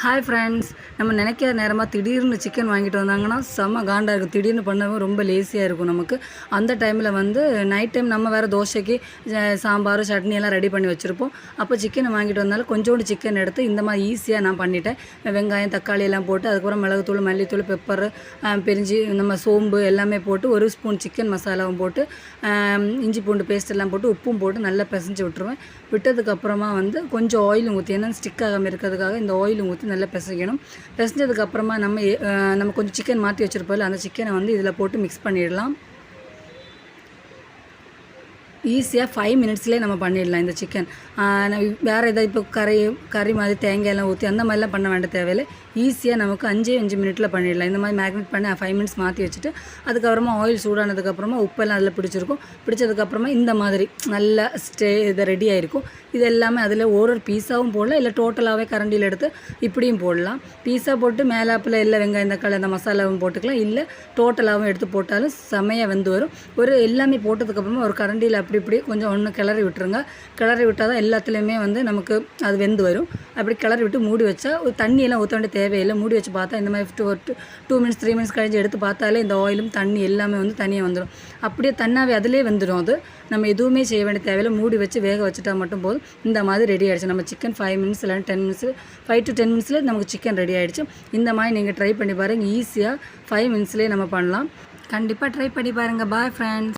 Hi friends, நம்ம நினைக்கிற நேரமாக திடீர்னு சிக்கன் வாங்கிட்டு வந்தாங்கன்னா செம்ம காண்டாக இருக்கும். திடீர்னு பண்ணவும் ரொம்ப லேசியாக இருக்கும் நமக்கு. அந்த டைமில் நைட் டைம் நம்ம வேறு தோசைக்கு சாம்பார் சட்னி எல்லாம் ரெடி பண்ணி வச்சுருப்போம். அப்போ சிக்கனை வாங்கிட்டு வந்தாலும் கொஞ்சோண்டு சிக்கன் எடுத்து இந்த மாதிரி ஈஸியாக நான் பண்ணிட்டேன். வெங்காயம் தக்காளி எல்லாம் போட்டு அதுக்கப்புறம் மிளகுத்தூள் மல்லித்தூள் பெப்பர் பிரிஞ்சு நம்ம சோம்பு எல்லாமே போட்டு ஒரு ஸ்பூன் சிக்கன் மசாலாவும் போட்டு இஞ்சி பூண்டு பேஸ்ட் எல்லாம் போட்டு உப்பும் போட்டு நல்லா பிசைஞ்சு விட்டுருவேன். விட்டதுக்கப்புறமா கொஞ்சம் ஆயில் ஊற்றி, ஏன்னா ஸ்டிக் ஆகாமல் இருக்கிறதுக்காக இந்த ஆயில் ஊற்றி நல்லா பிசைக்கணும். பிசைஞ்சதுக்கப்புறமா நம்ம கொஞ்சம் சிக்கன் மாற்றி வச்சுருப்போம்ல, அந்த சிக்கனை இதில் போட்டு மிக்ஸ் பண்ணிடலாம். ஈஸியாக 5 மினிட்ஸ்லேயே நம்ம பண்ணிடலாம் இந்த சிக்கன். வேறு எதாவது இப்போ கறி மாதிரி தேங்காயெல்லாம் ஊற்றி அந்த மாதிரிலாம் பண்ண வேண்டிய தேவையில்லை. ஈஸியாக நமக்கு 5 மினிட்டில் பண்ணிடலாம். இந்த மாதிரி மேக்னேட் பண்ணி 5 மினிட்ஸ் மாற்றி வச்சுட்டு அதுக்கப்புறமா ஆயில் சூடானதுக்கப்புறமா உப்பெல்லாம் அதில் பிடிச்சதுக்கப்புறமா இந்த மாதிரி நல்லா இது ரெடி ஆகிருக்கும். இது எல்லாமே அதில் ஒரு பீஸாவும் போடலாம், இல்லை டோட்டலாகவே கரண்டியில் எடுத்து இப்படியும் போடலாம். பீஸா போட்டு மேலாப்பில் இல்லை வெங்காயம் தக்காளி அந்த மசாலாவும் போட்டுக்கலாம், இல்லை டோட்டலாகவும் எடுத்து போட்டாலும் செமையாக வெந்து வரும். எல்லாமே போட்டதுக்கப்புறமா ஒரு கரண்டியில் இப்படி கொஞ்சம் ஒன்று கிளறி விட்டுருங்க. கிளறி விட்டால் தான் எல்லாத்துலேயுமே நமக்கு அது வெந்து வரும். அப்படி கிளறி விட்டு மூடி வச்சா தண்ணியெல்லாம் ஊற்ற வேண்டிய தேவையில்லை. மூடி வச்சு பார்த்தா இந்த மாதிரி 2 மினிட்ஸ் 3 மினிட்ஸ் கழிஞ்சு எடுத்து பார்த்தாலே இந்த ஆயிலும் தண்ணி எல்லாமே தனியாக வந்துடும். அப்படியே தன்னாவே அதிலே வெந்துடும். அது நம்ம எதுவுமே செய்ய வேண்டிய தேவையில்லை. மூடி வச்சு வேக வச்சுட்டா மட்டும் போதும். இந்த மாதிரி ரெடி ஆகிடுச்சு நம்ம சிக்கன். 5 மினிட்ஸ் இல்லை 10 மினிட்ஸ் 5 to 10 மினிட்ஸில் நமக்கு சிக்கன் ரெடி ஆகிடுச்சு. இந்த மாதிரி நீங்கள் ட்ரை பண்ணி பாருங்கள். ஈஸியாக 5 மினிட்ஸ்லேயே நம்ம பண்ணலாம். கண்டிப்பாக ட்ரை பண்ணி பாருங்கள். Bye friends.